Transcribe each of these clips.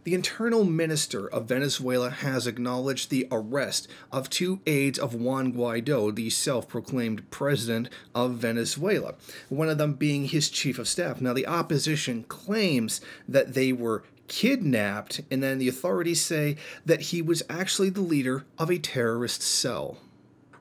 The internal minister of Venezuela has acknowledged the arrest of 2 aides of Juan Guaido, the self-proclaimed president of Venezuela, one of them being his chief of staff. Now, the opposition claims that they were kidnapped, and then the authorities say that he was actually the leader of a terrorist cell.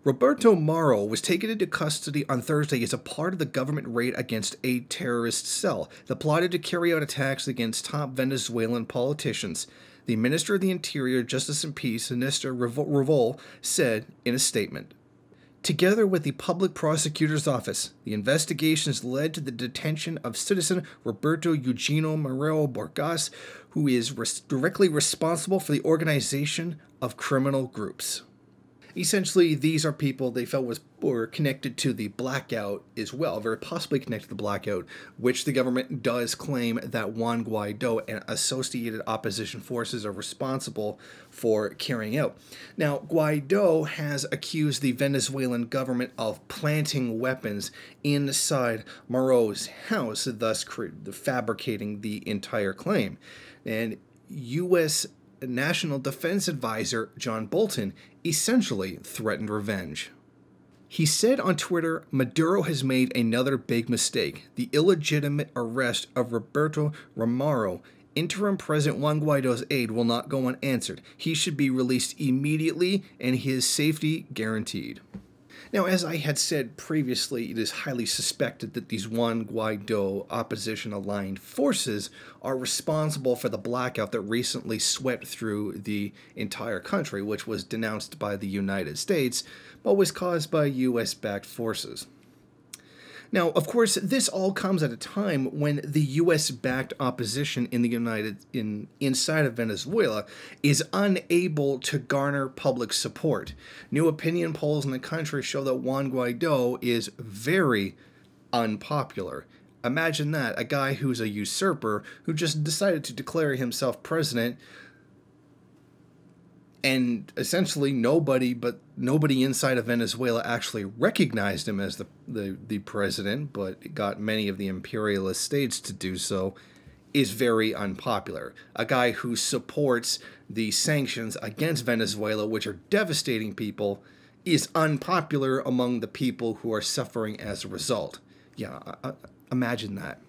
Roberto Mauro was taken into custody on Thursday as a part of the government raid against a terrorist cell that plotted to carry out attacks against top Venezuelan politicians. The Minister of the Interior, Justice and Peace, Nestor Revol, said in a statement. Together with the Public Prosecutor's Office, the investigations led to the detention of citizen Roberto Eugenio Moreno Borgas, who is directly responsible for the organization of criminal groups. Essentially, these are people they felt were connected to the blackout as well, very possibly connected to the blackout, which the government does claim that Juan Guaido and associated opposition forces are responsible for carrying out. Now, Guaido has accused the Venezuelan government of planting weapons inside Maro's house, thus fabricating the entire claim. And U.S. National Defense Advisor John Bolton essentially threatened revenge. He said on Twitter, Maduro has made another big mistake. The illegitimate arrest of Roberto Romero, interim President Juan Guaido's aide, will not go unanswered. He should be released immediately and his safety guaranteed. Now, as I had said previously, it is highly suspected that these Juan Guaido opposition-aligned forces are responsible for the blackout that recently swept through the entire country, which was denounced by the United States, but was caused by U.S.-backed forces. Now, of course, this all comes at a time when the U.S.-backed opposition inside of Venezuela is unable to garner public support. New opinion polls in the country show that Juan Guaido is very unpopular. Imagine that, a guy who's a usurper who just decided to declare himself president, and essentially nobody inside of Venezuela actually recognized him as the president, but got many of the imperialist states to do so, is very unpopular. A guy who supports the sanctions against Venezuela, which are devastating people, is unpopular among the people who are suffering as a result. Yeah, imagine that.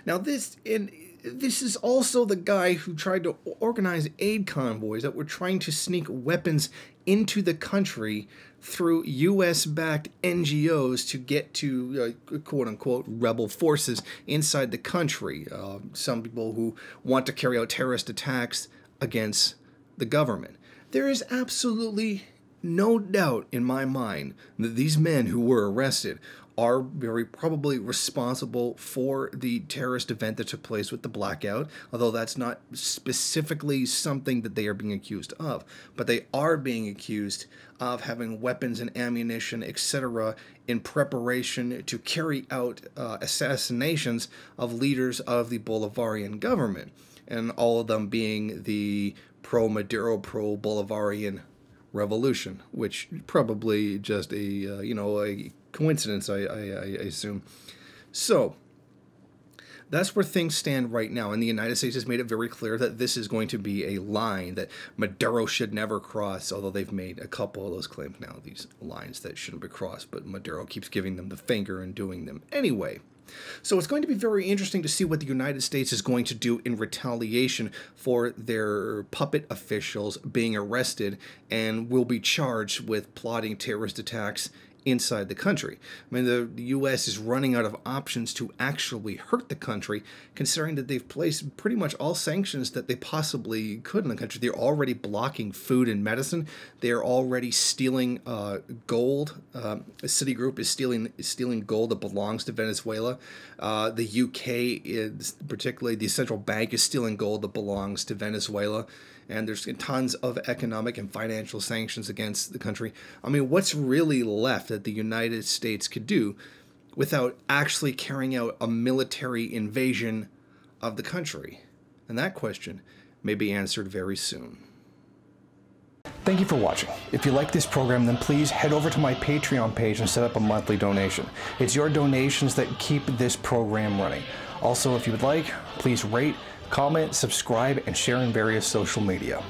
Now this is also the guy who tried to organize aid convoys that were trying to sneak weapons into the country through U.S.-backed NGOs to get to, quote-unquote, rebel forces inside the country. Some people who want to carry out terrorist attacks against the government. There is absolutely no doubt in my mind that these men who were arrested are very probably responsible for the terrorist event that took place with the blackout, although that's not specifically something that they are being accused of. But they are being accused of having weapons and ammunition, etc., in preparation to carry out assassinations of leaders of the Bolivarian government, and all of them being the pro-Maduro, pro-Bolivarian revolution, which probably just a coincidence, I assume. So that's where things stand right now, and the United States has made it very clear that this is going to be a line that Maduro should never cross, although they've made a couple of those claims now, these lines that shouldn't be crossed, but Maduro keeps giving them the finger and doing them anyway. So it's going to be very interesting to see what the United States is going to do in retaliation for their puppet officials being arrested and will be charged with plotting terrorist attacks inside the country. I mean, the U.S. is running out of options to actually hurt the country, considering that they've placed pretty much all sanctions that they possibly could in the country. They're already blocking food and medicine. They're already stealing gold. Citigroup is stealing gold that belongs to Venezuela. The UK, particularly the central bank, is stealing gold that belongs to Venezuela. And there's tons of economic and financial sanctions against the country. I mean, what's really left that the United States could do without actually carrying out a military invasion of the country? And that question may be answered very soon. Thank you for watching. If you like this program, then please head over to my Patreon page and set up a monthly donation. It's your donations that keep this program running. Also, if you would like, please rate, comment, subscribe, and share in various social media.